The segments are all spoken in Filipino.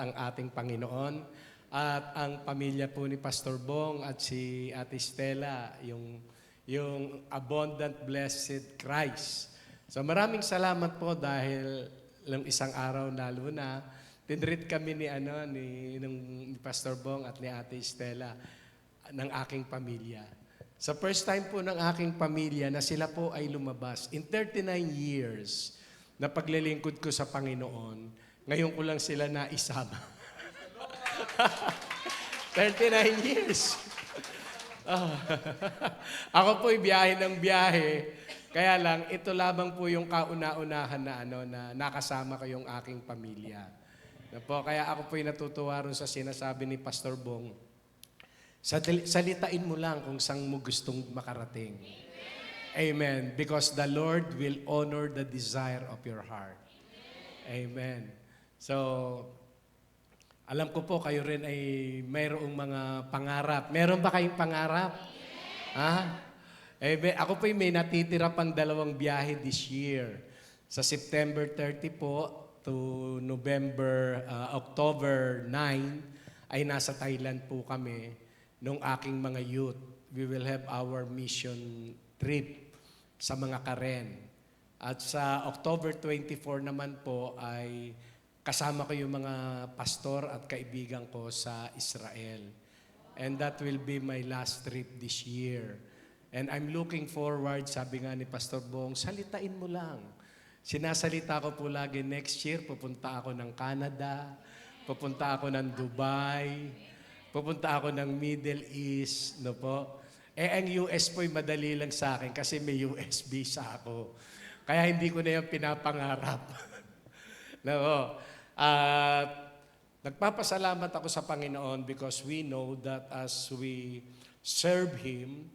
ang ating Panginoon at ang pamilya po ni Pastor Bong at si Ate Stella, yung Abundant Blessed Christ. So maraming salamat po dahil lang isang araw lalo na tinreat kami ni Pastor Bong at ni Ate Stella ng aking pamilya. Sa first time po ng aking pamilya na sila po ay lumabas in 39 years na paglilingkod ko sa Panginoon, ngayon ko lang sila naisama. 39 years. Ako po'y biyahe ng biyahe. Kaya lang, ito lamang po yung kauna-unahan na nakasama ko yung aking pamilya. Kaya ako po'y natutuwa rin sa sinasabi ni Pastor Bong. Salitain mo lang kung saan mo gustong makarating. Amen. Because the Lord will honor the desire of your heart. Amen. So, alam ko po kayo rin ay mayroong mga pangarap. Meron ba kayong pangarap? Ako po may natitira pang 2 biyahe this year. Sa September 30 po to October 9 ay nasa Thailand po kami nung aking mga youth. We will have our mission trip sa mga Karen. At sa October 24 naman po ay kasama ko yung mga pastor at kaibigan ko sa Israel. And that will be my last trip this year. And I'm looking forward, sabi nga ni Pastor Bong, salitain mo lang. Sinasalita ko po lagi, next year pupunta ako ng Canada, pupunta ako ng Dubai, pupunta ako ng Middle East, no po. Ang US po'y madali lang sa akin kasi may US visa ako. Kaya hindi ko na yung pinapangarap. No po. Nagpapasalamat ako sa Panginoon because we know that as we serve Him,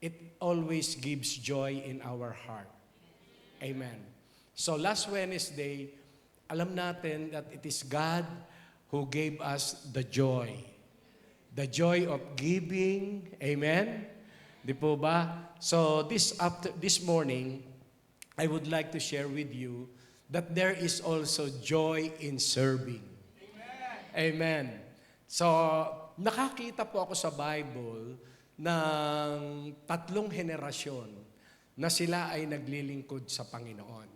it always gives joy in our heart. Amen. So last Wednesday, alam natin that it is God who gave us the joy. The joy of giving. Amen? Di po ba? So this morning, I would like to share with you that there is also joy in serving. Amen. So, nakakita po ako sa Bible ng 3 henerasyon na sila ay naglilingkod sa Panginoon.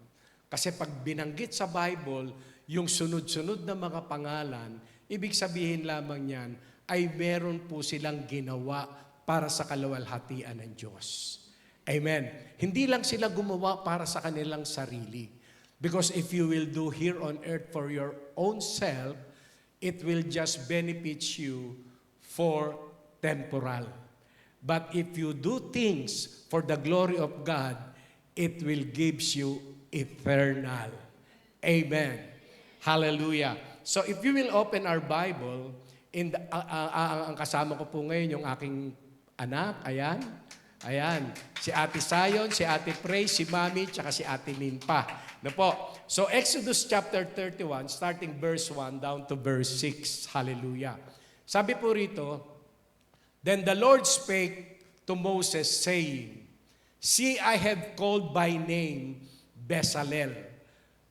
Kasi pag binanggit sa Bible, yung sunod-sunod na mga pangalan, ibig sabihin lamang niyan ay meron po silang ginawa para sa kaluwalhatian ng Diyos. Amen. Hindi lang sila gumawa para sa kanilang sarili. Because if you will do here on earth for your own self, it will just benefit you for temporal. But if you do things for the glory of God, it will give you eternal. Amen. Hallelujah. So if you will open our Bible, ang kasama ko po ngayon yung aking anak, ayan. Si Ate Sayon, si Ate Praise, si Mami, tsaka si Ate Ninpa. No po. So Exodus chapter 31, starting verse 1 down to verse 6. Hallelujah. Sabi po rito, then the Lord spake to Moses, saying, see, I have called by name Bezalel.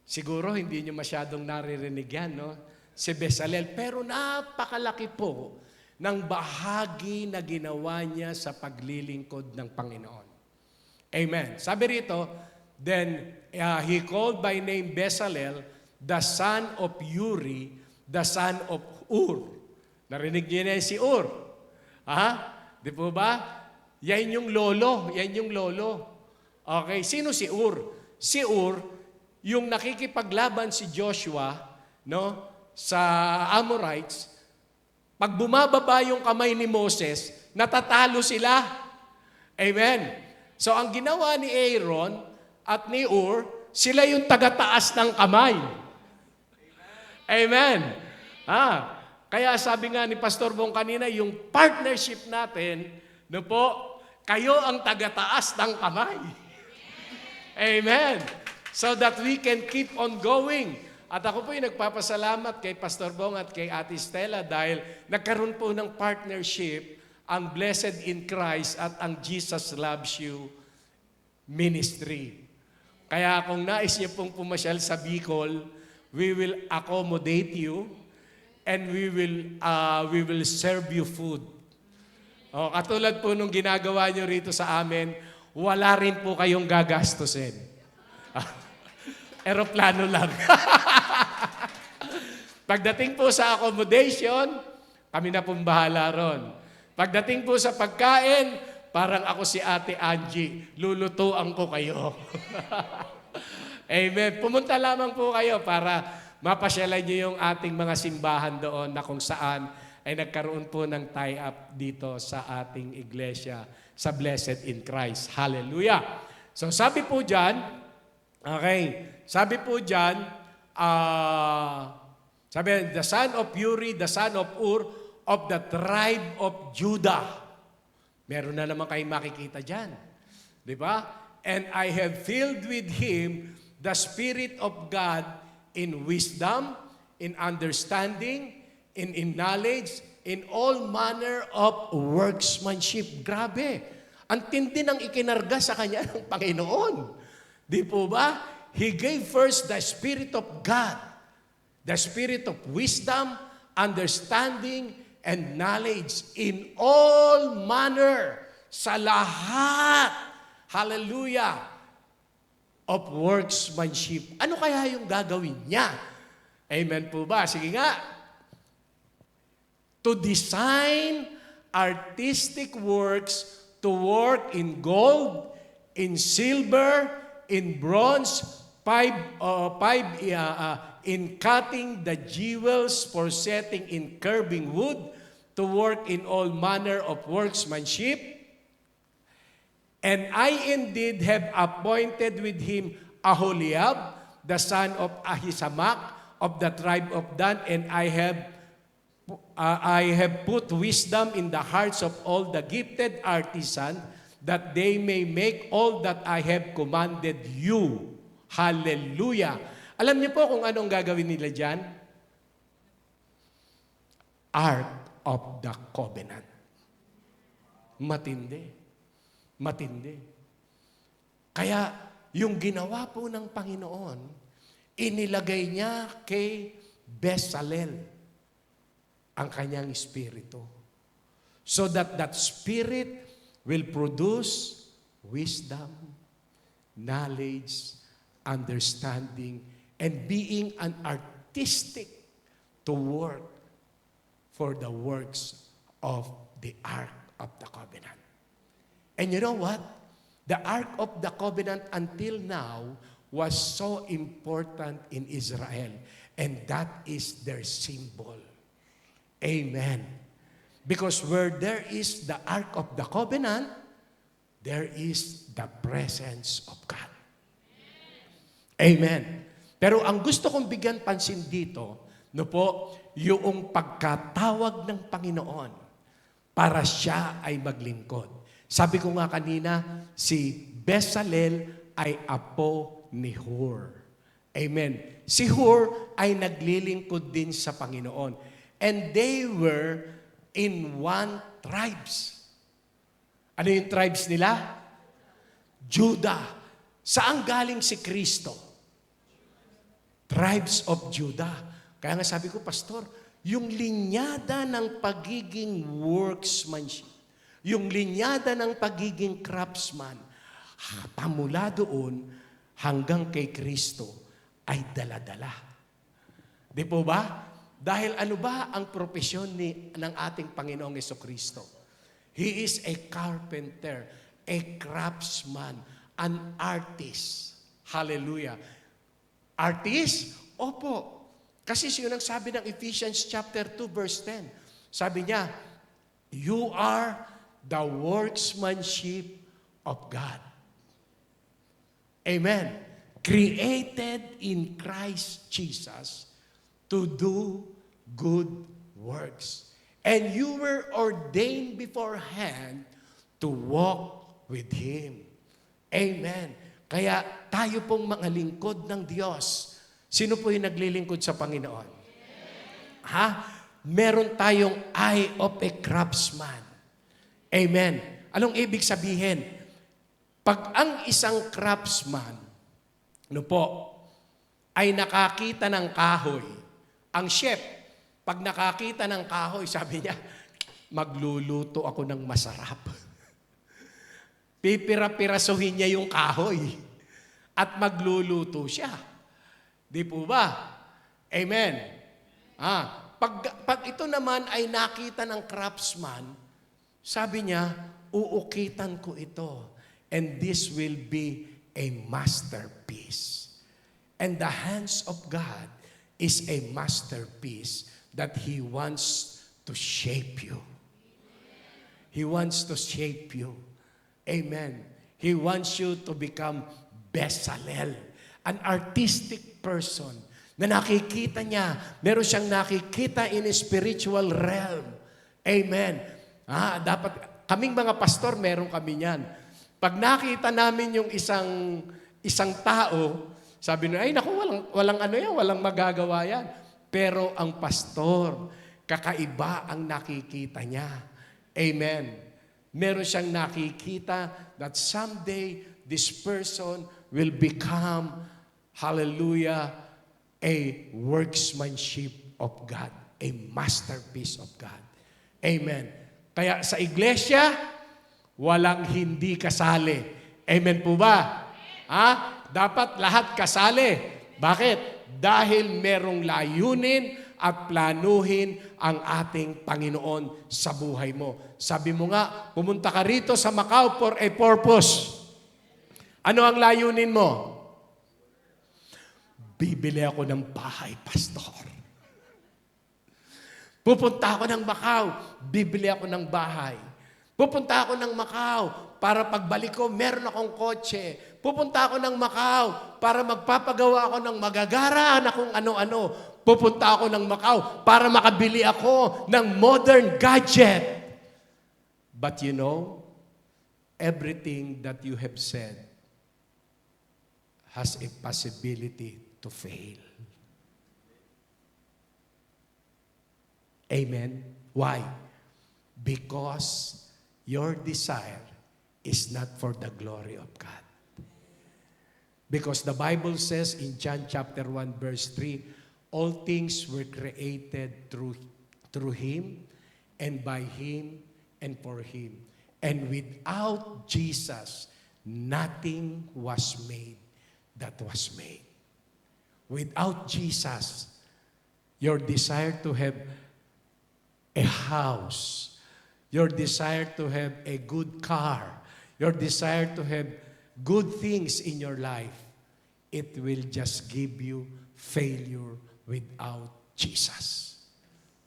Siguro hindi nyo masyadong naririnig yan, no? Si Bezalel. Pero napakalaki po ng bahagi na ginawa niya sa paglilingkod ng Panginoon. Amen. Sabi rito, then he called by name Bezalel, the son of Uri, the son of Ur. Narinig niyo na si Ur. Di po ba? Yan yung lolo. Okay, sino si Ur? Si Ur, yung nakikipaglaban si Joshua, no, sa Amorites, pag bumababa yung kamay ni Moses, natatalo sila. Amen. So ang ginawa ni Aaron at ni Ur, sila yung tagataas ng kamay. Amen. Kaya sabi nga ni Pastor Bong kanina, yung partnership natin, no po, kayo ang tagataas ng kamay. Amen. So that we can keep on going. At ako po yung nagpapasalamat kay Pastor Bong at kay Ate Stella dahil nagkaroon po ng partnership ang Blessed in Christ at ang Jesus Loves You Ministry. Kaya kung nais niyo pong pumasyal sa Bicol, we will accommodate you. and we will serve you food. O, katulad po nung ginagawa nyo rito sa amin, wala rin po kayong gagastusin. Eroplano lang. Pagdating po sa accommodation, kami na pong bahala ron. Pagdating po sa pagkain, parang ako si Ate Angie, lulutuan ko kayo. Amen. Pumunta lamang po kayo para mapasyalan niyo yung ating mga simbahan doon na kung saan ay nagkaroon po ng tie-up dito sa ating iglesia, sa Blessed in Christ. Hallelujah! So sabi po dyan, sabi, the son of Uri, the son of Ur, of the tribe of Judah. Meron na naman kayong makikita dyan. Di ba? And I have filled with him the Spirit of God in wisdom, in understanding, in knowledge, in all manner of workmanship. Grabe. Ang tindi ng ikinarga sa kanya ng Panginoon. Di po ba? He gave first the Spirit of God, the Spirit of wisdom, understanding, and knowledge in all manner, sa lahat, hallelujah, of workmanship. Ano kaya yung gagawin niya? Amen po ba? Sige nga. To design artistic works, to work in gold, in silver, in bronze, in cutting the jewels for setting in carving wood, to work in all manner of workmanship. And I indeed have appointed with him Aholiab, the son of Ahisamach, of the tribe of Dan, and I have put wisdom in the hearts of all the gifted artisans, that they may make all that I have commanded you. Hallelujah! Alam niyo po kung anong gagawin nila dyan? Ark of the Covenant. Matindi. Matindi. Kaya yung ginawa po ng Panginoon, inilagay niya kay Bezalel ang kanyang espiritu. So that spirit will produce wisdom, knowledge, understanding, and being an artistic to work for the works of the Ark of the Covenant. And you know what? The Ark of the Covenant until now was so important in Israel. And that is their symbol. Amen. Because where there is the Ark of the Covenant, there is the presence of God. Amen. Pero ang gusto kong bigyan pansin dito, yung pagkatawag ng Panginoon para siya ay maglingkod. Sabi ko nga kanina, si Bezalel ay apo ni Hur. Amen. Si Hur ay naglilingkod din sa Panginoon. And they were in one tribes. Ano yung tribes nila? Judah. Saan galing si Kristo? Tribes of Judah. Kaya nga sabi ko, Pastor, yung linyada ng pagiging workmanship, yung linyada ng pagiging craftsman, pamula doon hanggang kay Kristo ay dala-dala. Di po ba? Dahil ano ba ang propesyon ng ating Panginoong Jesucristo? He is a carpenter, a craftsman, an artist. Hallelujah. Artist? Opo. Kasi siya nang sabi ng Ephesians chapter 2 verse 10. Sabi niya, you are the workmanship of God. Amen. Created in Christ Jesus to do good works. And you were ordained beforehand to walk with Him. Amen. Kaya tayo pong mga lingkod ng Diyos. Sino po yung naglilingkod sa Panginoon? Ha? Meron tayong eye of a craftsman. Amen. Anong ibig sabihin? Pag ang isang craftsman, ay nakakita ng kahoy, ang chef, Pag nakakita ng kahoy, sabi niya, magluluto ako ng masarap. Pipira-pirasuhin niya yung kahoy at magluluto siya. Di po ba? Amen. Pag ito naman ay nakita ng craftsman, sabi niya, uukitan ko ito. And this will be a masterpiece. And the hands of God is a masterpiece that He wants to shape you. He wants to shape you. Amen. He wants you to become Bezalel, an artistic person na nakikita niya, meron siyang nakikita in a spiritual realm. Amen. Dapat, kaming mga pastor, meron kami niyan. Pag nakita namin yung isang tao, sabi nyo, ay naku, walang magagawa yan. Pero ang pastor, kakaiba ang nakikita niya. Amen. Meron siyang nakikita that someday this person will become, hallelujah, a workmanship of God, a masterpiece of God. Amen. Kaya sa iglesia, walang hindi kasali. Amen po ba? Dapat lahat kasali. Bakit? Dahil merong layunin at planuhin ang ating Panginoon sa buhay mo. Sabi mo nga, pumunta ka rito sa Macau for a purpose. Ano ang layunin mo? Bibili ako ng bahay, pastor. Pupunta ako ng Macau, bibili ako ng bahay. Pupunta ako ng Macau para pagbalik ko, meron akong kotse. Pupunta ako ng Macau para magpapagawa ako ng magagara na kung ano-ano. Pupunta ako ng Macau para makabili ako ng modern gadget. But you know, everything that you have said has a possibility to fail. Amen? Why? Because your desire is not for the glory of God. Because the Bible says in John chapter 1 verse 3, all things were created through Him and by Him and for Him. And without Jesus, nothing was made that was made. Without Jesus, your desire to have a house, your desire to have a good car, your desire to have good things in your life, it will just give you failure without Jesus.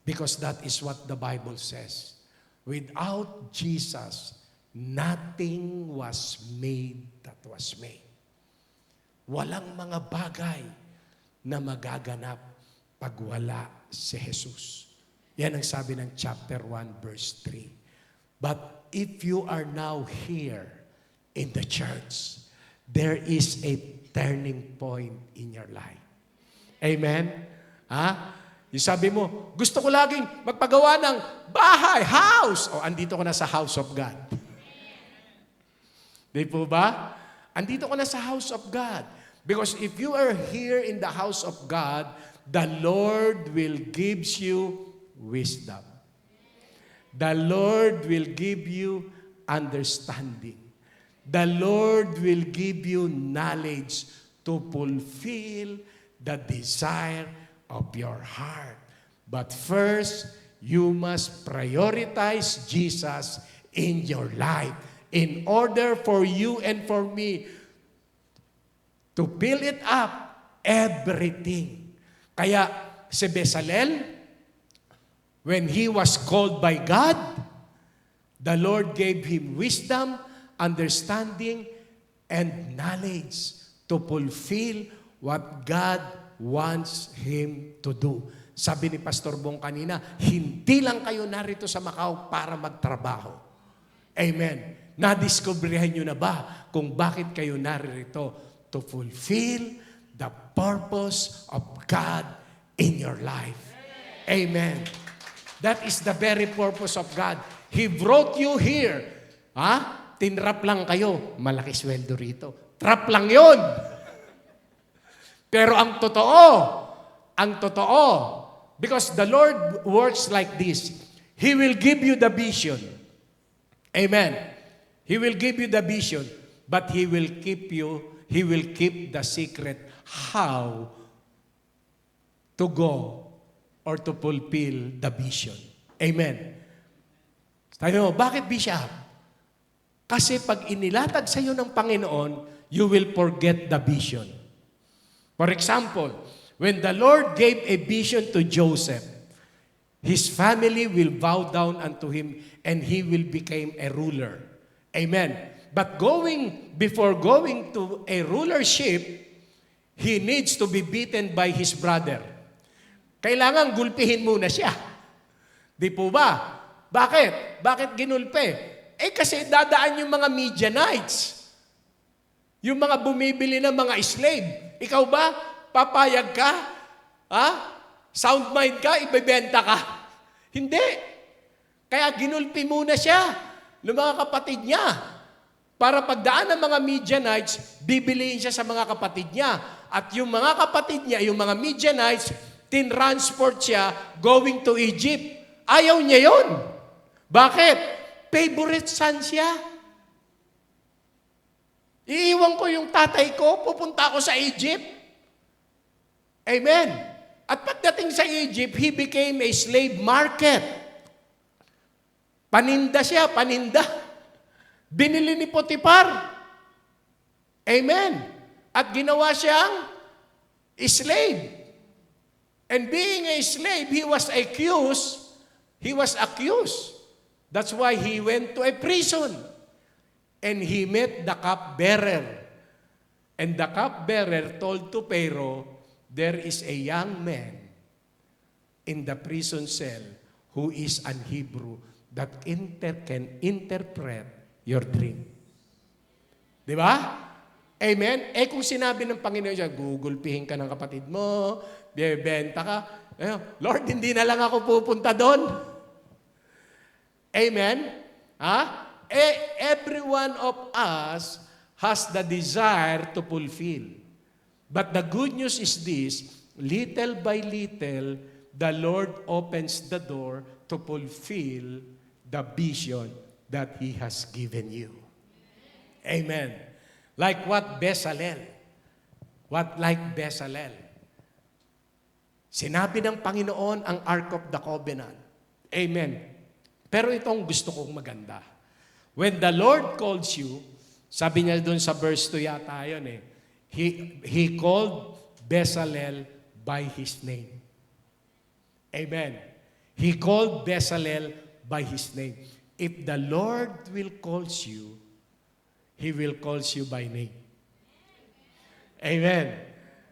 Because that is what the Bible says. Without Jesus, nothing was made that was made. Walang mga bagay na magaganap pag wala si Jesus. Yan ang sabi ng chapter 1 verse 3. But if you are now here in the church, there is a turning point in your life. Amen? Yung sabi mo, gusto ko laging magpagawa ng bahay, house. O, andito ko na sa house of God. Di po ba? Andito ko na sa house of God. Because if you are here in the house of God, the Lord will give you wisdom. The Lord will give you understanding. The Lord will give you knowledge to fulfill the desire of your heart. But first, you must prioritize Jesus in your life in order for you and for me to build it up, everything. Kaya si Bezalel, when he was called by God, the Lord gave him wisdom, understanding, and knowledge to fulfill what God wants him to do. Sabi ni Pastor Bong kanina, hindi lang kayo narito sa Macau para magtrabaho. Amen. Nadiskubrihan nyo na ba kung bakit kayo narito? To fulfill the purpose of God in your life. Amen. That is the very purpose of God. He brought you here. Tinrap lang kayo. Malaki sweldo rito. Trap lang yon. Pero ang totoo, Because the Lord works like this. He will give you the vision. Amen. He will give you the vision, but He will keep the secret how to go or to fulfill the vision. Amen. Sabi mo, bakit Bishop? Kasi pag inilatag sa iyo ng Panginoon, you will forget the vision. For example, when the Lord gave a vision to Joseph, his family will bow down unto him and he will become a ruler. Amen. But before going to a rulership, he needs to be beaten by his brother. Kailangan gulpihin muna siya. Di po ba? Bakit? Bakit ginulpi? Kasi dadaan yung mga Midianites. Yung mga bumibili ng mga slave. Ikaw ba? Papayag ka? Sound mind ka? Ibebenta ka? Hindi. Kaya ginulpi muna siya ng mga kapatid niya. Para pagdaan ng mga Midianites, bibiliin siya sa mga kapatid niya. At yung mga kapatid niya, yung mga Midianites, tinransport siya going to Egypt. Ayaw niya yun. Bakit? Favorite son siya. Iiwan ko yung tatay ko, pupunta ako sa Egypt. Amen. At pagdating sa Egypt, he became a slave market. Paninda siya, paninda. Binili ni Potiphar. Amen. At ginawa siyang slave. And being a slave, he was accused. That's why he went to a prison. And he met the cupbearer. And the cupbearer told to Pharaoh, there is a young man in the prison cell who is an Hebrew that can interpret your dream. Di ba? Amen? Kung sinabi ng Panginoon siya, gugulpihin ka ng kapatid mo, bibenta ka, Lord, hindi na lang ako pupunta doon. Amen? Every one of us has the desire to fulfill. But the good news is this, little by little, the Lord opens the door to fulfill the vision that He has given you. Amen. Like what Bezalel? Sinabi ng Panginoon ang Ark of the Covenant. Amen. Pero itong gusto kong maganda. When the Lord calls you, sabi niya doon sa verse 2 yata yun He called Bezalel by his name. Amen. He called Bezalel by his name. If the Lord will calls you, He will calls you by name. Amen.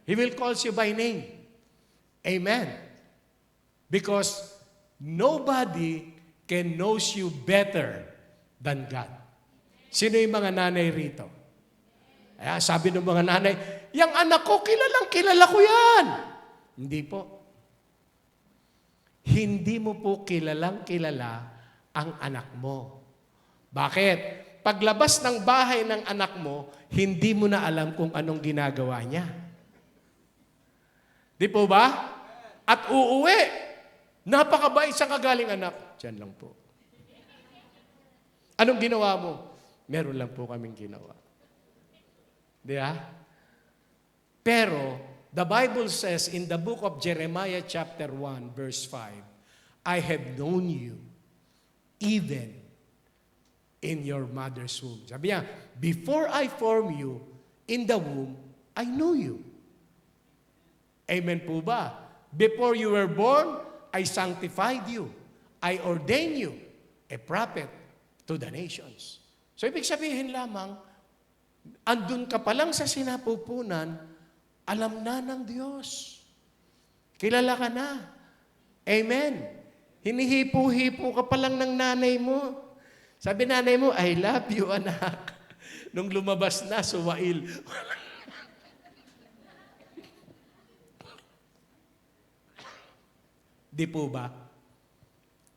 He will calls you by name. Amen. Because nobody can knows you better than God. Sino yung mga nanay rito? Sabi ng mga nanay, yung anak ko, kilala ko yan. Hindi po. Hindi mo po kilala ang anak mo. Bakit? Paglabas ng bahay ng anak mo, hindi mo na alam kung anong ginagawa niya. Di po ba? At uuwi. Napakabait sa kagaling anak. Diyan lang po. Anong ginawa mo? Meron lang po kaming ginawa. Di ba? Pero, the Bible says in the book of Jeremiah chapter 1 verse 5, I have known you even in your mother's womb. Sabi niya, before I form you in the womb, I know you. Amen po ba? Before you were born, I sanctified you. I ordained you a prophet to the nations. So, ibig sabihin lamang, andun ka pa lang sa sinapupunan, alam na ng Diyos. Kilala ka na. Amen. Hinihipo-hipo ka pa lang ng nanay mo. Sabi nanay mo, I love you, anak. Nung lumabas na, suwail. Di po ba?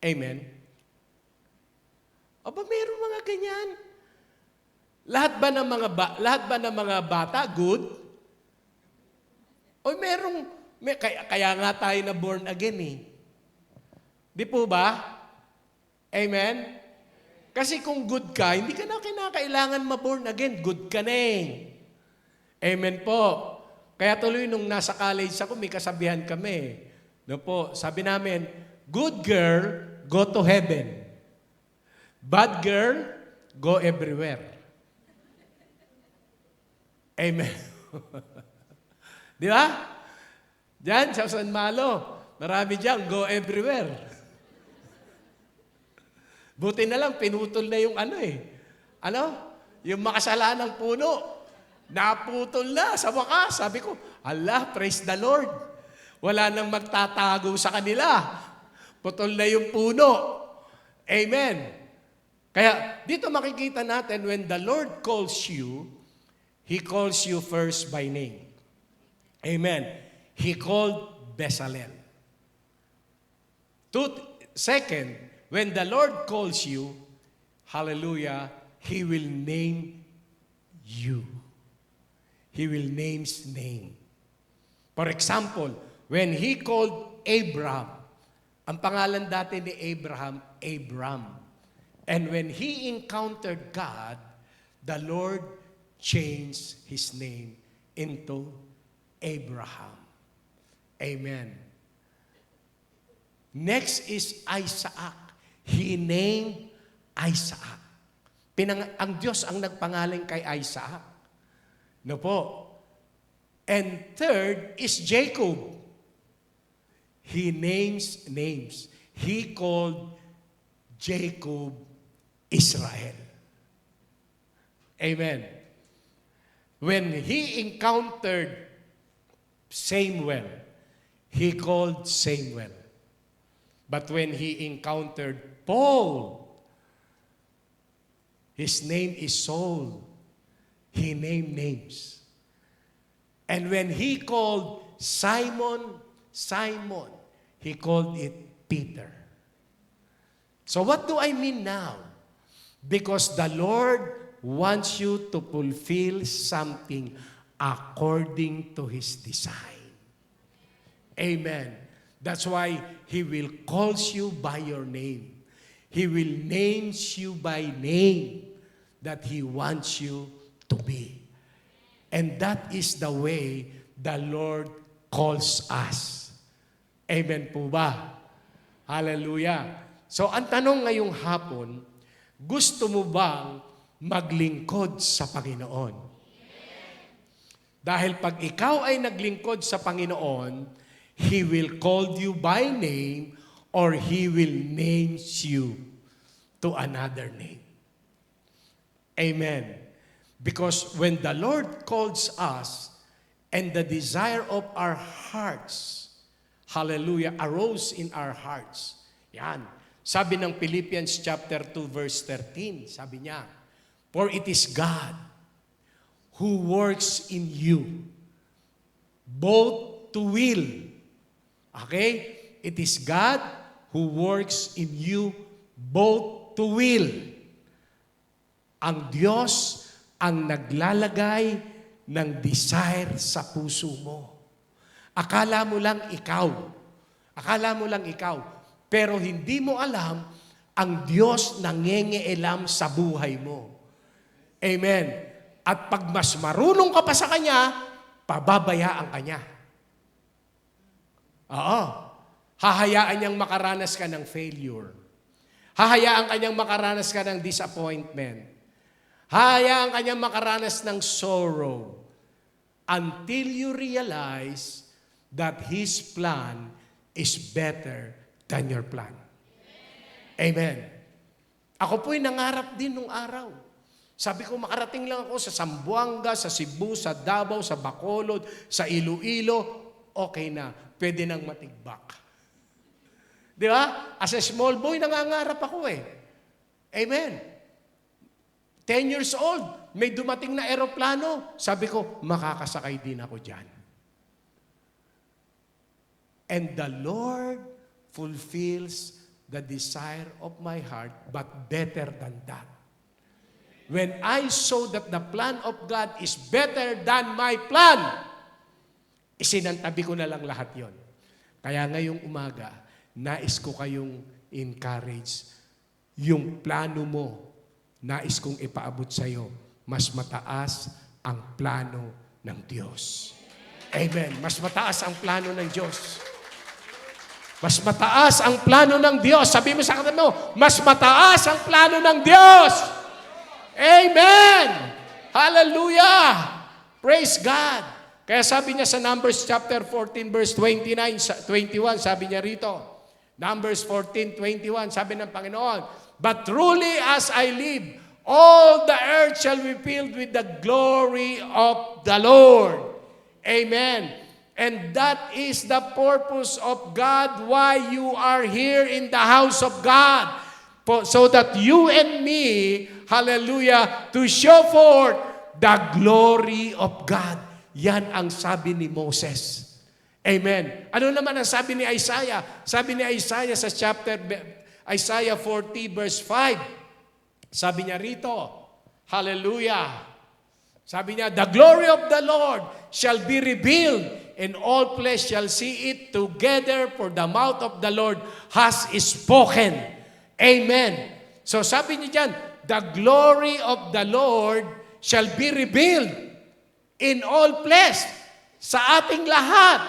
Amen. Aba, mayroong mga ganyan. Lahat ba ng mga bata good? O kaya nga tayo na born again Di po ba? Amen? Kasi kung good ka, hindi ka na kinakailangan ma-born again. Good ka na eh. Amen po. Kaya tuloy nung nasa college ako, may kasabihan kami. No po, sabi namin, good girl, go to heaven. Bad girl, go everywhere. Amen. Di ba? Diyan, sa San Malo, marami diyan, go everywhere. Buti na lang, pinutol na yung yung makasalanang puno. Naputol na sa wakas. Sabi ko, Allah, praise the Lord. Wala nang magtatago sa kanila. Putol na yung puno. Amen. Kaya dito makikita natin, when the Lord calls you, He calls you first by name. Amen. He called Bezalel. Second, when the Lord calls you, hallelujah, He will name you. He will name his name. For example, when He called Abraham, ang pangalan dati ni Abraham, Abram. And when he encountered God, the Lord changed his name into Abraham. Amen. Next is Isaac. He named Isaac. Ang Diyos ang nagpangalan kay Isaac. No po. And third is Jacob. He names names. He called Jacob Israel. Amen. When he encountered Samuel, he called Samuel. But when he encountered Paul, his name is Saul. He named names. And when he called Simon, he called it Peter. So what do I mean now? Because the Lord wants you to fulfill something according to His design. Amen. That's why He will call you by your name. He will name you by name that He wants you to be. And that is the way the Lord calls us. Amen po ba? Hallelujah. So ang tanong ngayong hapon, gusto mo bang maglingkod sa Panginoon? Dahil pag ikaw ay naglingkod sa Panginoon, He will call you by name or He will name you to another name. Amen. Because when the Lord calls us and the desire of our hearts, hallelujah, arose in our hearts. Yan. Sabi ng Philippians chapter 2 verse 13, sabi niya, for it is God who works in you both to will. Okay? It is God who works in you both to will. Ang Diyos ang naglalagay ng desire sa puso mo. Akala mo lang ikaw. Pero hindi mo alam, ang Diyos nangyengeelam sa buhay mo. Amen. At pag mas marunong ka pa sa Kanya, pababayaan ka niya. Oo. Hahayaan niyang makaranas ka ng failure. Hahayaan ka niyang makaranas ka ng disappointment. Hahayaan ka niyang makaranas ng sorrow until you realize that His plan is better than your plan. Amen. Ako po'y nangarap din nung araw. Sabi ko, makarating lang ako sa Zamboanga, sa Cebu, sa Davao, sa Bacolod, sa Iloilo, okay na. Pwede nang matigbak. Di ba? As a small boy, nangangarap ako eh. Amen. 10 years old, may dumating na eroplano. Sabi ko, makakasakay din ako dyan. And the Lord fulfills the desire of my heart, but better than that. When I saw that the plan of God is better than my plan, isinantabi ko na lang lahat yon. Kaya ngayong umaga, nais ko kayong encourage. Yung plano mo, nais kong ipaabot sa iyo, mas mataas ang plano ng Diyos. Amen. Mas mataas ang plano ng Diyos. Mas mataas ang plano ng Diyos. Sabi mo sa katabi mo, mas mataas ang plano ng Diyos. Amen! Hallelujah! Praise God! Kaya sabi niya sa Numbers chapter 14 verse 21, sabi niya rito, Numbers 14:21, sabi ng Panginoon, but truly as I live, all the earth shall be filled with the glory of the Lord. Amen. And that is the purpose of God, why you are here in the house of God. So that you and me, hallelujah, to show forth the glory of God. Yan ang sabi ni Moses. Amen. Ano naman ang sabi ni Isaiah? Sabi ni Isaiah sa Isaiah 40 verse 5. Sabi niya rito, hallelujah. Sabi niya, the glory of the Lord shall be revealed, and all flesh shall see it together, for the mouth of the Lord has spoken. Amen. So sabi niya dyan, the glory of the Lord shall be revealed in all flesh, sa ating lahat.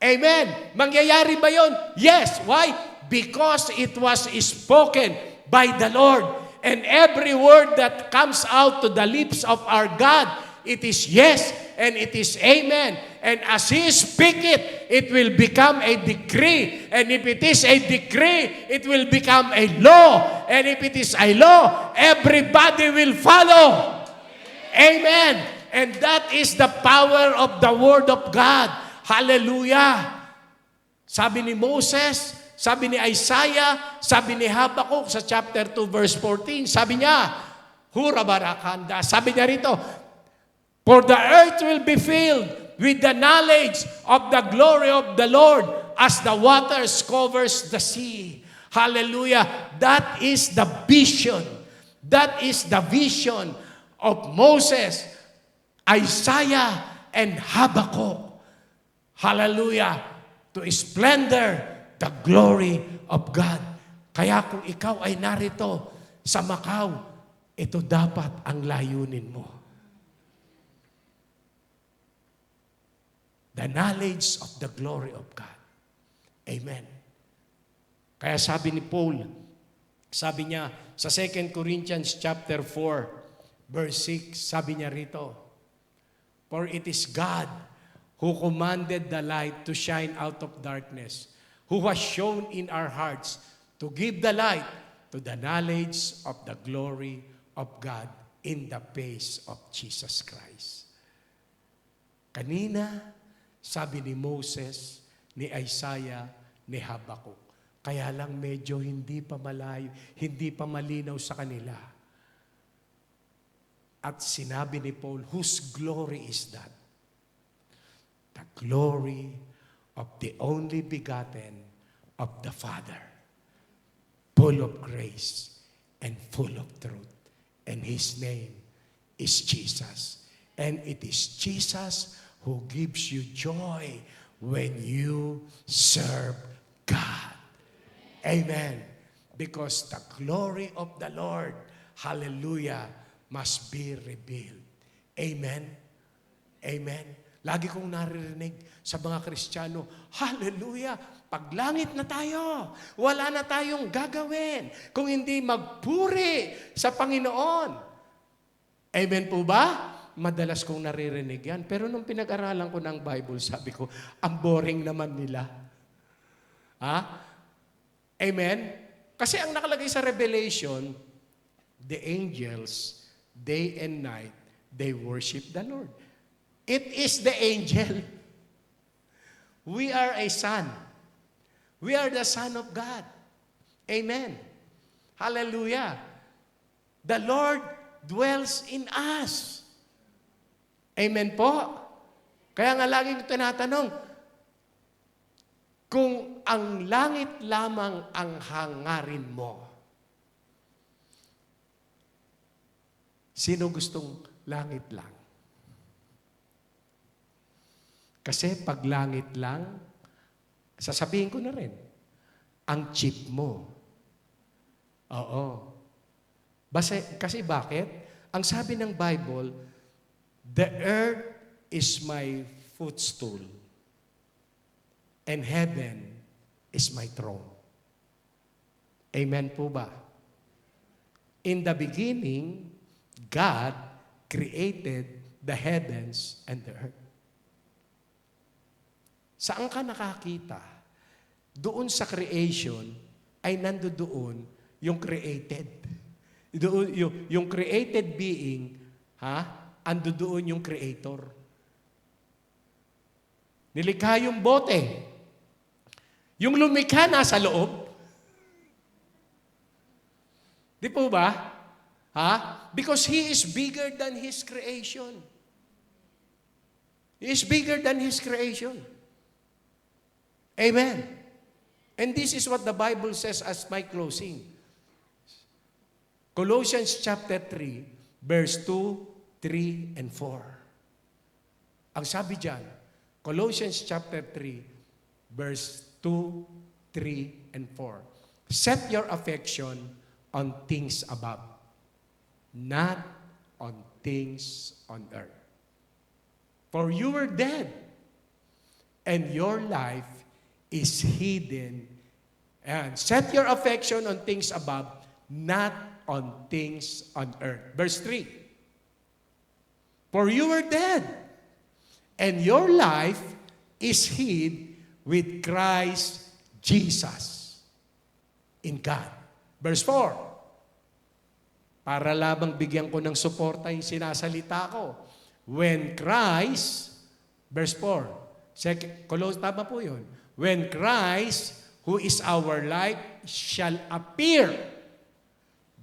Amen. Mangyayari ba yun? Yes. Why? Because it was spoken by the Lord. And every word that comes out to the lips of our God, it is yes and it is amen. And as He speak it, it will become a decree. And if it is a decree, it will become a law. And if it is a law, everybody will follow. Amen. And that is the power of the Word of God. Hallelujah. Sabi ni Moses, sabi ni Isaiah, sabi ni Habakkuk sa chapter 2 verse 14, sabi niya, Hura barakanda, sabi niya rito, for the earth will be filled with the knowledge of the glory of the Lord as the waters covers the sea. Hallelujah. That is the vision. That is the vision of Moses, Isaiah, and Habakkuk. Hallelujah. To splendor the glory of God. Kaya kung ikaw ay narito sa Macau, ito dapat ang layunin mo. The knowledge of the glory of God. Amen. Kaya sabi ni Paul, sabi niya sa 2 Corinthians chapter 4, verse 6, sabi niya rito, for it is God who commanded the light to shine out of darkness, who has shown in our hearts to give the light to the knowledge of the glory of God in the face of Jesus Christ. Kanina, sabi ni Moses, ni Isaiah, ni Habakkuk, kaya lang medyo hindi pa malayo, hindi pa malinaw sa kanila. At sinabi ni Paul, whose glory is that? The glory of the only begotten of the Father, full of grace and full of truth. And His name is Jesus. And it is Jesus who gives you joy when you serve God. Amen. Because the glory of the Lord, hallelujah, must be revealed. Amen. Amen. Lagi kong naririnig sa mga Kristiyano, hallelujah, paglangit na tayo. Wala na tayong gagawin kung hindi magpuri sa Panginoon. Amen po ba? Madalas kong naririnig yan. Pero nung pinag-aralan ko ng Bible, sabi ko, ang boring naman nila. Ha? Amen? Kasi ang nakalagay sa Revelation, the angels, day and night, they worship the Lord. It is the angel. We are a son. We are the son of God. Amen. Hallelujah. The Lord dwells in us. Amen po. Kaya nga lagi ko tinatanong, kung ang langit lamang ang hangarin mo, sino gustong langit lang? Kasi pag langit lang, sasabihin ko na rin, ang chip mo. Oo. Kasi bakit? Ang sabi ng Bible, the earth is my footstool and heaven is my throne. Amen po ba? In the beginning, God created the heavens and the earth. Saan ka nakakita? Doon sa creation ay nandoon yung created. Doon, yung created being, ando doon yung creator. Nilikha yung bote. Yung lumikha nasa loob. Di po ba? Because He is bigger than His creation. He is bigger than His creation. Amen. And this is what the Bible says as my closing. Colossians chapter 3, verse 2, 3, and 4. Ang sabi dyan, Colossians chapter 3, verse 2, 3, and 4. Set your affection on things above, not on things on earth. For you were dead, and your life is hidden. And set your affection on things above, not on things on earth. Verse 3. For you were dead, and your life is hid with Christ Jesus in God. Verse 4. Para lamang bigyan ko ng suporta yung sinasalita ko. When Christ, verse 4. Tama po yun. When Christ, who is our life, shall appear,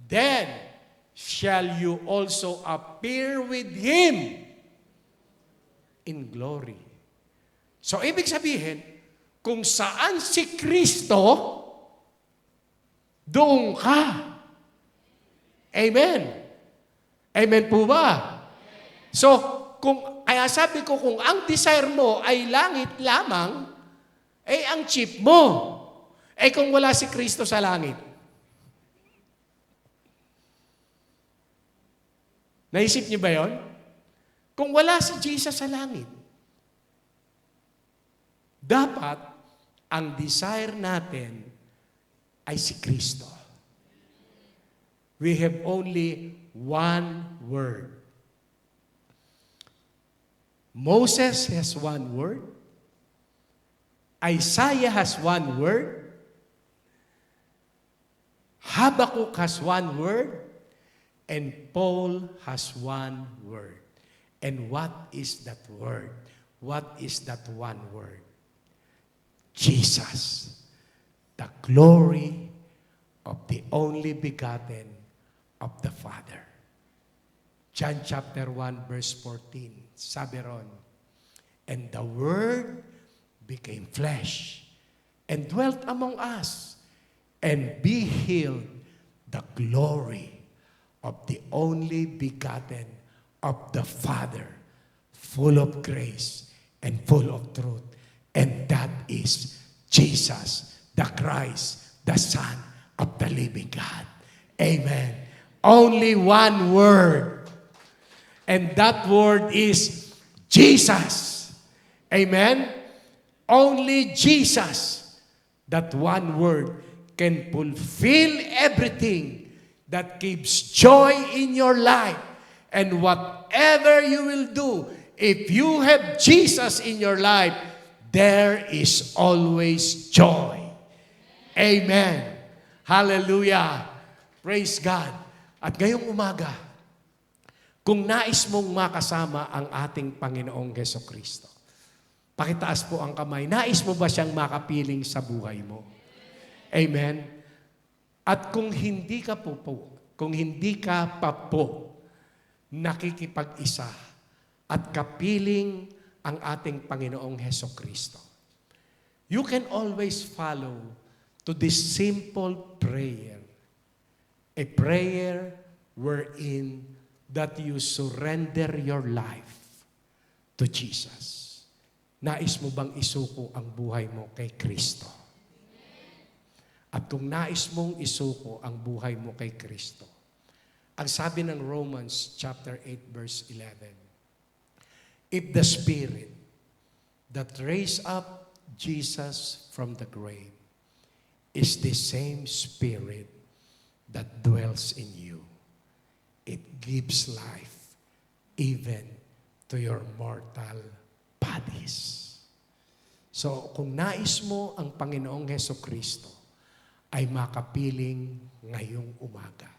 then shall you also appear with Him in glory. So, ibig sabihin, kung saan si Kristo, doon ka. Amen. Amen po ba? So, kaya sabi ko, kung ang desire mo ay langit lamang, ang chip mo. Kung wala si Kristo sa langit. Naisip niyo ba yon? Kung wala si Jesus sa langit, dapat ang desire natin ay si Kristo. We have only one word. Moses has one word. Isaiah has one word. Habakkuk has one word. And Paul has one word. And what is that word? What is that one word? Jesus. The glory of the only begotten of the Father. John chapter 1 verse 14. Sabi ron, and the Word became flesh and dwelt among us and beheld the glory of the only begotten of the Father, full of grace and full of truth. And that is Jesus, the Christ, the Son of the living God. Amen. Only one word. And that word is Jesus. Amen. Only Jesus. That one word can fulfill everything that gives joy in your life. And whatever you will do, if you have Jesus in your life, there is always joy. Amen. Hallelujah. Praise God. At ngayong umaga, kung nais mong makasama ang ating Panginoong Hesukristo, pakitaas po ang kamay. Nais mo ba siyang makapiling sa buhay mo? Amen. At kung hindi ka pa po nakikipag-isa at kapiling ang ating Panginoong Hesukristo, you can always follow to this simple prayer. A prayer wherein that you surrender your life to Jesus. Nais mo bang isuko ang buhay mo kay Kristo? At kung nais mong isuko ang buhay mo kay Kristo, ang sabi ng Romans chapter 8 verse 11, if the Spirit that raised up Jesus from the grave is the same Spirit that dwells in you, it gives life even to your mortal bodies. So, kung nais mo ang Panginoong Hesukristo ay makapiling ngayong umaga,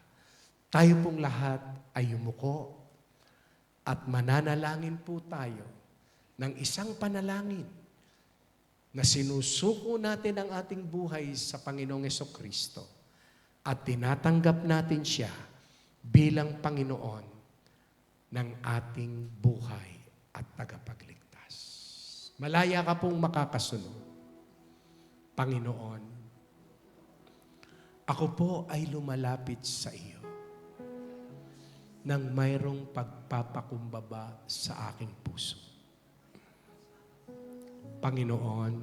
tayo pong lahat ay yumuko at mananalangin po tayo ng isang panalangin na sinusuko natin ang ating buhay sa Panginoong Hesukristo at tinatanggap natin siya bilang Panginoon ng ating buhay at tagapagligtas. Malaya ka pong makakasunod. Panginoon, ako po ay lumalapit sa iyo nang mayroong pagpapakumbaba sa aking puso. Panginoon,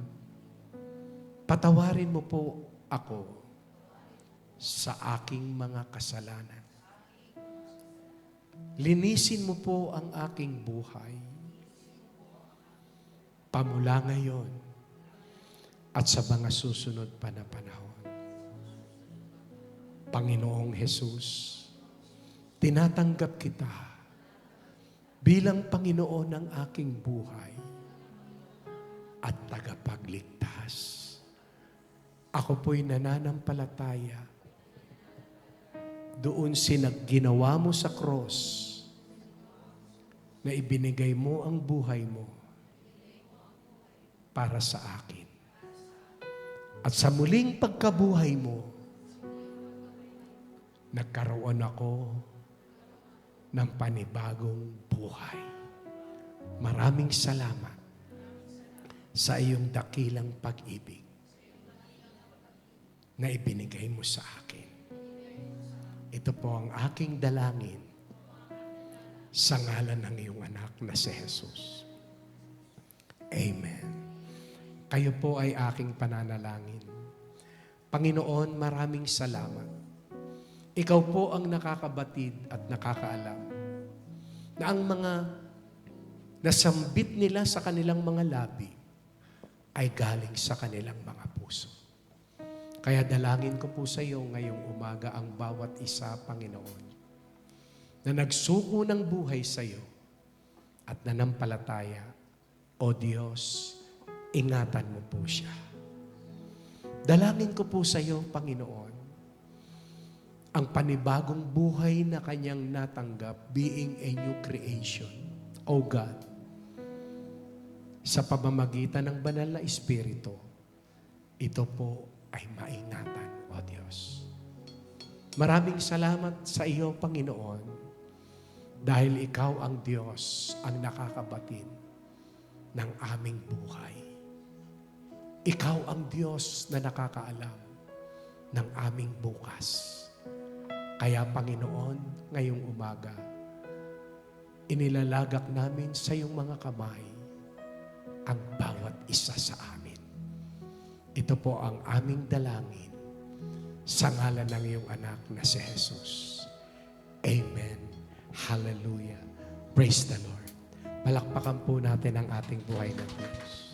patawarin mo po ako sa aking mga kasalanan. Linisin mo po ang aking buhay. Pamula ngayon at sa mga susunod pa na panahon. Panginoong Jesus, tinatanggap kita bilang Panginoon ng aking buhay at tagapagligtas. Ako po'y nananampalataya doon ginawa mo sa cross na ibinigay mo ang buhay mo para sa akin. At sa muling pagkabuhay mo, nagkaroon ako ng panibagong buhay. Maraming salamat sa iyong dakilang pag-ibig na ibinigay mo sa akin. Ito po ang aking dalangin sa ngalan ng iyong anak na si Jesus. Amen. Kayo po ay aking pananalangin. Panginoon, maraming salamat. Ikaw po ang nakakabatid at nakakaalam na ang mga nasambit nila sa kanilang mga labi ay galing sa kanilang mga puso. Kaya dalangin ko po sa iyo ngayong umaga ang bawat isa, Panginoon, na nagsuko ng buhay sa iyo at nanampalataya. O Diyos, ingatan mo po siya. Dalangin ko po sa iyo, Panginoon, ang panibagong buhay na kanyang natanggap, being a new creation. O God, sa pamamagitan ng banal na Espiritu, ito po ay maingatan, O Diyos. Maraming salamat sa iyo, Panginoon, dahil ikaw ang Diyos ang nakakabatid ng aming buhay. Ikaw ang Diyos na nakakaalam ng aming bukas. Kaya, Panginoon, ngayong umaga, inilalagak namin sa iyong mga kamay ang bawat isa sa amin. Ito po ang aming dalangin sa ngalan ng iyong anak na si Jesus. Amen. Hallelujah. Praise the Lord. Palakpakan po natin ang ating buhay ng Diyos.